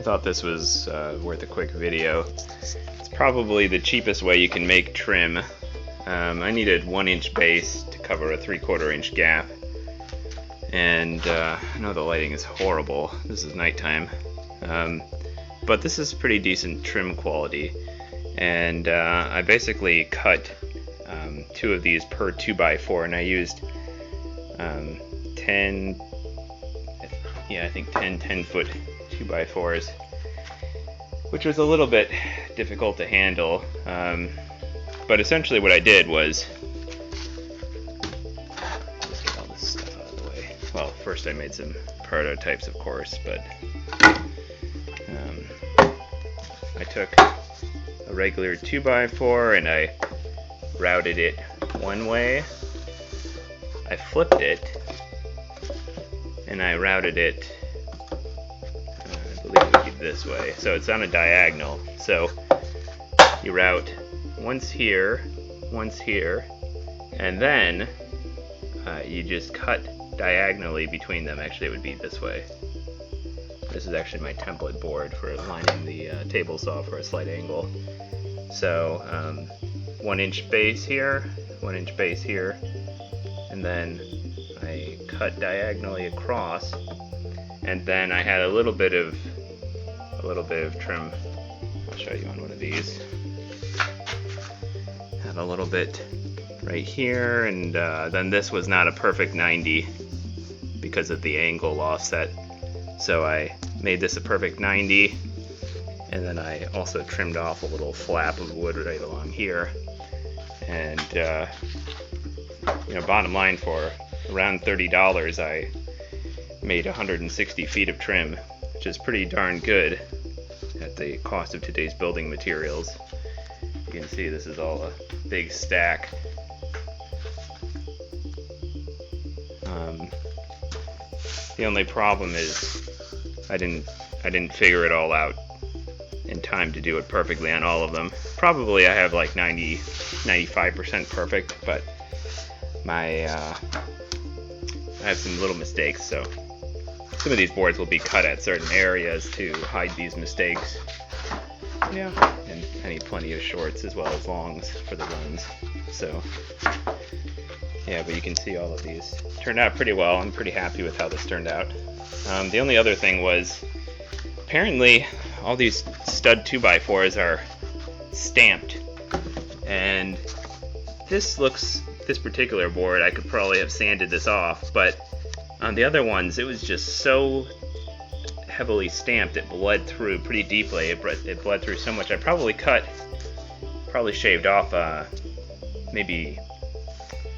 thought this was worth a quick video. It's probably the cheapest way you can make trim. I needed 1-inch base to cover a 3/4 inch gap, and I know the lighting is horrible. This is nighttime, but this is pretty decent trim quality, and I basically cut 2 of these per 2x4, and I used 10 10-foot 2x4s, which was a little bit difficult to handle, but essentially what I did was just get all this stuff out of the way. Well, first I made some prototypes, of course, but I took a regular 2x4 and I routed it one way. I flipped it and I routed it, I believe it would be this way. So it's on a diagonal. So you route once here, and then you just cut diagonally between them. Actually, it would be this way. This is actually my template board for lining the table saw for a slight angle. So 1-inch base here, 1-inch base here, and then I cut diagonally across, and then I had a little bit of trim. I'll show you on one of these. Had a little bit right here, and then this was not a perfect 90 because of the angle offset. So I made this a perfect 90, and then I also trimmed off a little flap of wood right along here. And bottom line, for around $30, I made 160 feet of trim, which is pretty darn good at the cost of today's building materials. You can see this is all a big stack. The only problem is I didn't figure it all out in time to do it perfectly on all of them. Probably I have like 95% perfect, but I have some little mistakes, so some of these boards will be cut at certain areas to hide these mistakes. Yeah, and I need plenty of shorts as well as longs for the runs. So yeah, but you can see all of these turned out pretty well. I'm pretty happy with how this turned out. The only other thing was, apparently all these stud 2x4s are stamped, and this particular board, I could probably have sanded this off, but on the other ones it was just so heavily stamped it bled through pretty deeply. It bled through so much. I probably shaved off maybe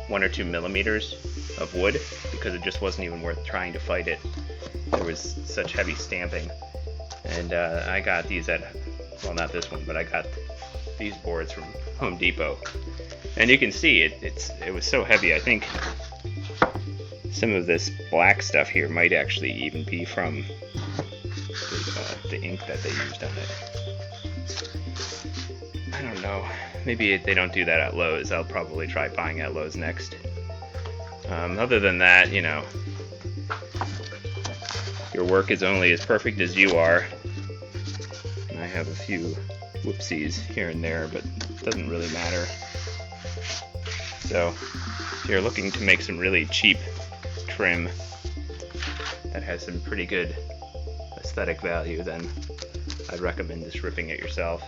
1 or 2 millimeters of wood, because it just wasn't even worth trying to fight it. There was such heavy stamping. And I got these well, not this one, but I got these boards from Home Depot. And you can see it was so heavy. I think some of this black stuff here might actually even be from the ink that they used on it. I don't know. Maybe they don't do that at Lowe's. I'll probably try buying at Lowe's next. Other than that, your work is only as perfect as you are. And I have a few whoopsies here and there, but it doesn't really matter. So if you're looking to make some really cheap trim that has some pretty good aesthetic value, then I'd recommend just ripping it yourself.